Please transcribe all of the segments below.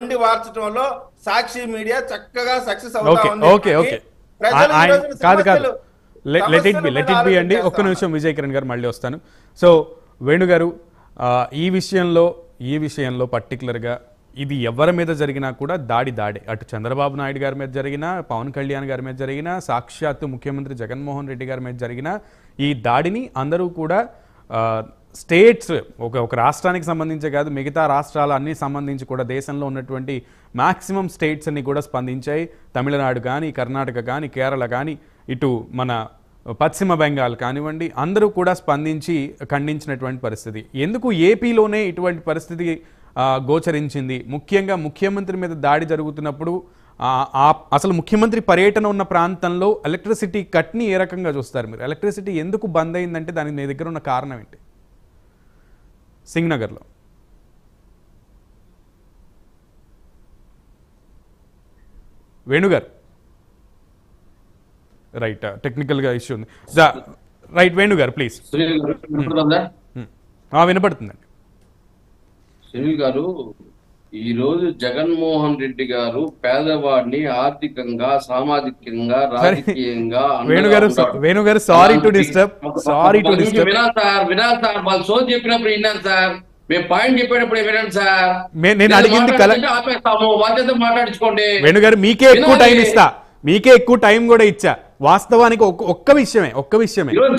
పిండి వార్చడంలో సాక్షి మీడియా చక్కగా సక్సెస్ అవుతా ఉంది. ఓకే కాదు లెట్ ఇట్ బి అండి. ఒక్క నిమిషం విజయ్ కిరణ్ గారు, మళ్ళీ వస్తాను. సో వేణు గారు, ఈ విషయంలో పర్టికులర్గా ఇది ఎవరి మీద జరిగినా కూడా దాడే. అటు చంద్రబాబు నాయుడు గారి మీద జరిగినా, పవన్ కళ్యాణ్ గారి మీద జరిగినా, సాక్షాత్తు ముఖ్యమంత్రి జగన్మోహన్ రెడ్డి గారి మీద జరిగినా ఈ దాడిని అందరూ కూడా స్టేట్స్, ఒక రాష్ట్రానికి సంబంధించే కాదు, మిగతా రాష్ట్రాలు అన్నీ సంబంధించి కూడా దేశంలో ఉన్నటువంటి మ్యాక్సిమం స్టేట్స్ అన్ని కూడా స్పందించాయి. తమిళనాడు కానీ, కర్ణాటక కానీ, కేరళ కానీ, ఇటు మన పశ్చిమ బెంగాల్ కానివ్వండి, అందరూ కూడా స్పందించి ఖండించినటువంటి పరిస్థితి. ఎందుకు ఏపీలోనే ఇటువంటి పరిస్థితి గోచరించింది? ముఖ్యంగా ముఖ్యమంత్రి మీద దాడి జరుగుతున్నప్పుడు అసలు ముఖ్యమంత్రి పర్యటన ఉన్న ప్రాంతంలో ఎలక్ట్రిసిటీ కట్ని ఏ రకంగా చూస్తారు మీరు? ఎలక్ట్రిసిటీ ఎందుకు బంద్ అయిందంటే దానికి మీ దగ్గర ఉన్న కారణం ఏంటి? సింగ్నగర్లో వేణుగారు, రైట్, టెక్నికల్గా ఇష్యూ ఉంది. రైట్ వేణుగారు ప్లీజ్. వినపడుతుందండి. సునీల్ గారు, ఈ రోజు జగన్మోహన్ రెడ్డి గారు పేదవాడిని ఆర్థికంగా, సామాజికంగా, రాజకీయంగా వేణుగారు సారీ టు డిస్టర్బ్. వినాలి సార్, వాళ్ళు సోది చెప్పినప్పుడు విన్నాను సార్, మేము పాయింట్ చెప్పేటప్పుడు వినండి సార్. నేను అడిగింది ఆపేస్తాము, వాళ్ళతో మాట్లాడించుకోండి. వేణుగారు మీకే ఎక్కువ టైం కూడా ఇచ్చా. వాస్తవానికి ఒక్క విషయమే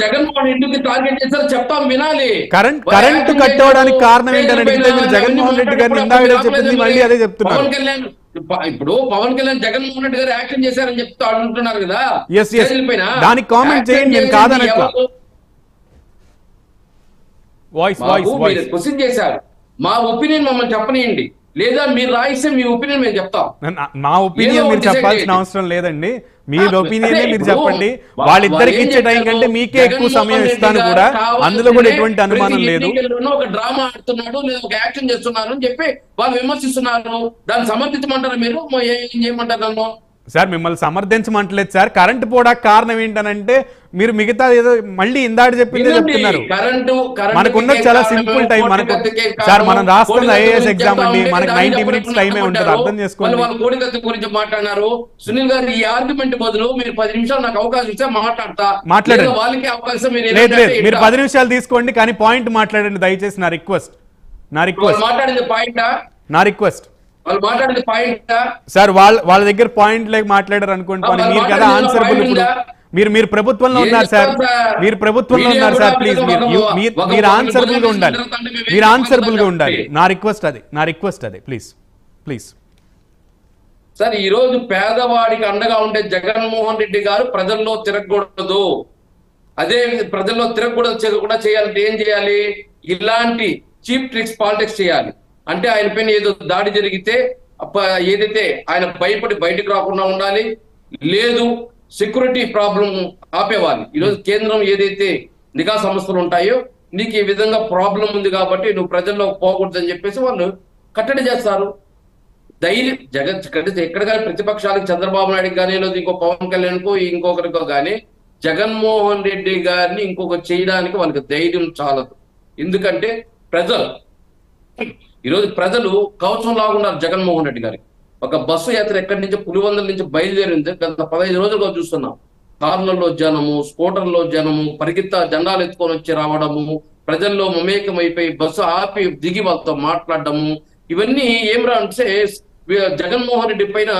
జగన్మోహన్ రెడ్డికి టార్గెట్ చేశారు, చెప్తాం వినాలి. కరెంట్ కట్ అవడానికి కారణం ఏంటని అడిగితే మీరు జగన్మోహన్ రెడ్డి గారిని ఇందాక చెప్పింది మళ్ళీ అదే చెప్తున్నారు. పవన్ కళ్యాణ్ జగన్మోహన్ రెడ్డి గారు యాక్షన్ చేశారని చెప్తూ అంటున్నారు కదా. దానికి కామెంట్ చేయండి, నేను కాదనట్లా. క్వశ్చన్ చేశారు, మా ఒపీనియన్ మమ్మల్ని చెప్పనియండి, లేదా మీరు రాయిస్తే మీ ఒపీనియన్ మేము చెప్తాం. నా ఒపీనియన్ మీరు చెప్పాల్సిన అవసరం లేదండి, మీ ఒపీనియన్ మీరు చెప్పండి. వాళ్ళిద్దరికి ఇచ్చే టైం కంటే మీకే ఎక్కువ సమయం ఇస్తాను కూడా, అందులో కూడా ఎటువంటి అనుమానం లేదు. ఒక డ్రామా ఆడుతున్నాడు లేదా ఒక యాక్షన్ చేస్తున్నారు అని చెప్పి వాళ్ళు విమర్శిస్తున్నారు. దాన్ని సమర్థించమంటారా మీరు? ఏం చేయమంటారు నన్ను? సార్ మిమ్మల్ని సమర్థించమంటలేదు సార్. కరెంట్ పోవడానికి కారణం ఏంటనంటే మీరు మిగతా ఏదో మళ్ళీ ఇందాక చెప్పిందే చెప్తున్నారు. మనకున్నది చాలా సింపుల్ టైం. సార్ మనం రాస్తున్న ఐఏఎస్ ఎగ్జామ్ అండి, మనకి 90 మినిట్స్ టైమే ఉంటుంది, అర్థం చేసుకోండి. వాళ్ళు కోడికత్తి గురించి మాట్లాడినారు. సునీల్ గారు, ఈ ఆర్గ్యుమెంట్ బదులు మీరు 10 నిమిషాలు నాకు అవకాశం ఇస్తే మాట్లాడండి. వాళ్ళకి అవకాశం లేదు, మీరు 10 నిమిషాలు తీసుకోండి, కానీ పాయింట్ మాట్లాడండి దయచేసి. నా రిక్వెస్ట్ మాట్లాడింది పాయింటా? నా రిక్వెస్ట్ వాళ్ళు మాట్లాడింది పాయింటా? సార్ వాళ్ళ దగ్గర పాయింట్ లేక మాట్లాడారు అనుకోండి, మీరు కదా ఆన్సరబుల్. ఇప్పుడు మీరు ప్రభుత్వంలో ఉన్నారు సార్, ప్లీజ్ మీరు ఆన్సరబుల్ గా ఉండాలి. నా రిక్వెస్ట్ అదే ప్లీజ్. సార్, ఈ రోజు పేదవాడికి అండగా ఉండే జగన్మోహన్ రెడ్డి గారు ప్రజల్లో తిరగకూడదు. అదే ప్రజల్లో తిరగకూడదు చేయాలంటే ఏం చేయాలి? ఇలాంటి చీప్ ట్రిక్స్ పాలిటిక్స్ చేయాలి. అంటే ఆయన పైన ఏదో దాడి జరిగితే ఏదైతే ఆయన భయపడి బయటకు రాకుండా ఉండాలి, లేదు సెక్యూరిటీ ప్రాబ్లం ఆపేవాలి. ఈరోజు కేంద్రం ఏదైతే నిఘా సంస్థలు ఉంటాయో, నీకు ఈ విధంగా ప్రాబ్లం ఉంది కాబట్టి నువ్వు ప్రజల్లో పోకూడదని చెప్పేసి వాళ్ళు కట్టడి చేస్తారు. ధైర్యం ఎక్కడ కానీ ప్రతిపక్షాలకు, చంద్రబాబు నాయుడు కానీ, లేదు ఇంకో పవన్ కళ్యాణ్కో ఇంకొకరికో కానీ జగన్మోహన్ రెడ్డి గారిని ఇంకొకరు చేయడానికి వాళ్ళకి ధైర్యం చాలదు. ఎందుకంటే ఈరోజు ప్రజలు కవచం లాగున్నారు జగన్మోహన్ రెడ్డి గారికి. ఒక బస్సు యాత్ర ఎక్కడి నుంచి పులివందల నుంచి బయలుదేరింది గత 15 రోజులుగా చూస్తున్నాం. కార్లలో జనము, స్కూటర్లో జనము, పరిగెత్త జెండాలు ఎత్తుకొని వచ్చి రావడము, ప్రజల్లో మమేకం అయిపోయి బస్సు ఆపి దిగి వాళ్ళతో మాట్లాడడము, ఇవన్నీ ఏమిరా అంటే జగన్మోహన్ రెడ్డి పైన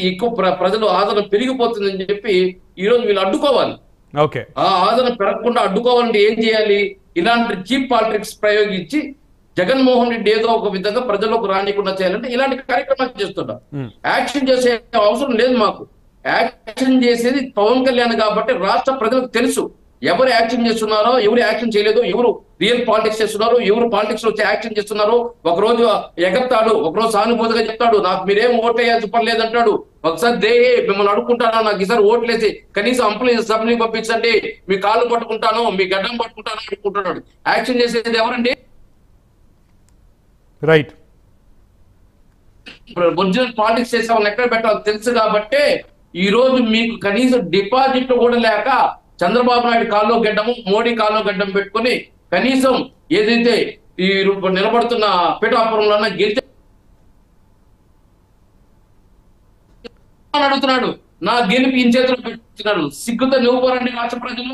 ఎక్కువ ప్రజలు ఆదరణ పెరిగిపోతుందని చెప్పి ఈ రోజు వీళ్ళు అడ్డుకోవాలి. ఆ ఆదరణ పెరగకుండా అడ్డుకోవాలంటే ఏం చేయాలి? ఇలాంటి చీప్ పాలిటిక్స్ ప్రయోగించి జగన్మోహన్ రెడ్డి ఏదో ఒక విధంగా ప్రజలకు రానికుండా చేయాలంటే ఇలాంటి కార్యక్రమాలు చేస్తున్నారు. యాక్షన్ చేసే అవసరం లేదు మాకు. యాక్షన్ చేసేది పవన్ కళ్యాణ్ కాబట్టి రాష్ట్ర ప్రజలకు తెలుసు ఎవరు యాక్షన్ చేస్తున్నారో, ఎవరు యాక్షన్ చేయలేదు, ఎవరు రియల్ పాలిటిక్స్ చేస్తున్నారు, ఎవరు పాలిటిక్స్ లో యాక్షన్ చేస్తున్నారు. ఒకరోజు ఎగతాడు, ఒకరోజు సానుభూతిగా చెప్తాడు, నాకు మీరేం ఓటు వేయాల్సి పని లేదంటాడు. ఒకసారి మిమ్మల్ని అడుక్కుంటాను, నాకు ఈసారి ఓట్లేసి కనీసం అసెంబ్లీ పంపించండి, మీ కాళ్ళు పట్టుకుంటాను, మీ గడ్డం పట్టుకుంటాను అనుకుంటున్నాడు. యాక్షన్ చేసేది ఎవరండి? రైట్. ఒరిజినల్ పాలిటిక్స్ చేసే వాళ్ళని ఎక్కడ పెట్టాలో తెలుసు కాబట్టి ఈ రోజు మీకు కనీసం డిపాజిట్ కూడా లేక చంద్రబాబు నాయుడు కాల్లో గడ్డము, మోడీ కాల్లో గడ్డం పెట్టుకుని కనీసం ఏదైతే ఈ నిలబడుతున్న పిఠాపురంలో గెలిచే అని అడుగుతున్నాడు. నా గెలుపు ఈ చేతిలో పెట్టున్నాడు. సిగ్గుతో నువ్వు పోరండి రాష్ట్ర ప్రజలు.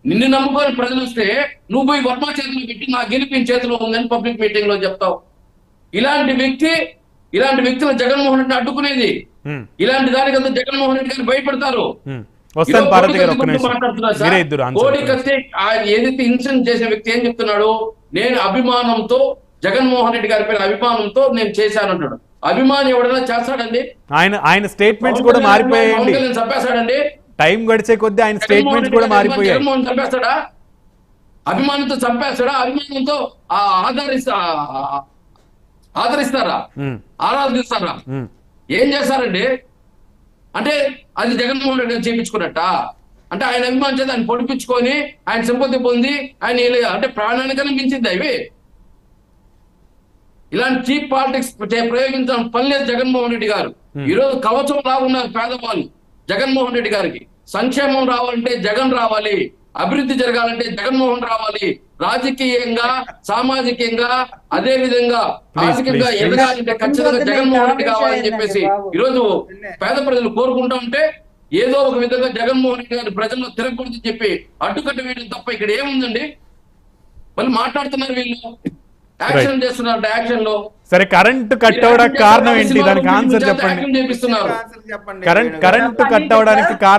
నిన్ను నమ్ముకొని ప్రజలు వస్తే నువ్వు పోయి వర్మ చేతిలో పెట్టి నా గెలుపు ఈ చేతిలో ఉందని పబ్లిక్ మీటింగ్ లో చెప్తావు. ఇలాంటి వ్యక్తులు జగన్మోహన్ రెడ్డిని అడ్డుకునేది. ఇలాంటి దానికంతా జగన్మోహన్ రెడ్డి గారు భయపడతారు. కోడి కత్తి ఏదైతే ఇన్సిడెంట్ చేసిన వ్యక్తి ఏం చెప్తున్నాడు, నేను అభిమానంతో జగన్మోహన్ రెడ్డి గారి పైన అభిమానంతో నేను చేశానంటాడు. అభిమాని ఎవడైనా చేస్తాడండి? ఆయన స్టేట్మెంట్స్ కూడా మారిపోయాయండి. చంపేస్తాడండి. టైం గడిచే కొద్దీ ఆయన స్టేట్మెంట్స్ కూడా మారిపోయాయి. జగన్మోహన్ చంపేస్తాడా? అభిమానంతో చంపేస్తాడా? అభిమానంతో ఆదరిస్తారా? ఆరాధిస్తారా? ఏం చేస్తారండి? అంటే అది జగన్మోహన్ రెడ్డి చేయించుకున్నట్ట. అంటే ఆయన అభిమానించేది ఆయన పొడిపించుకొని ఆయన సింపతి పొంది ఆయన అంటే ప్రాణానికన్నా మించింది అవి. ఇలాంటి చీప్ పాలిటిక్స్ ప్రయోగించడం పని లేదు జగన్మోహన్ రెడ్డి గారు. ఈరోజు కవచం లాగున్నారు పేదవాళ్ళు జగన్మోహన్ రెడ్డి గారికి. సంక్షేమం రావాలంటే జగన్ రావాలి, అభివృద్ధి జరగాలంటే జగన్మోహన్ రావాలి, రాజకీయంగా సామాజికంగా అదే విధంగా ఆర్థికంగా ఎదగాలంటే ఖచ్చితంగా జగన్మోహన్ రెడ్డి కావాలని చెప్పేసి ఈరోజు పేద ప్రజలు కోరుకుంటా ఉంటే ఏదో ఒక విధంగా జగన్మోహన్ రెడ్డి గారి ప్రజల్లో తిరగకూడదని చెప్పి అడ్డుకట్ట వేయడం తప్ప ఇక్కడ ఏముందండి? మళ్ళీ మాట్లాడుతున్నారు వీళ్ళు, యాక్షన్ చేస్తున్నారు. యాక్షన్ లో సరే కరెంట్ కట్ అవడానికి కారణం ఏంటి? దానికి ఆన్సర్ చెప్పండి. చేపిస్తున్నారు. కరెంట్ కట్ అవడానికి కారణం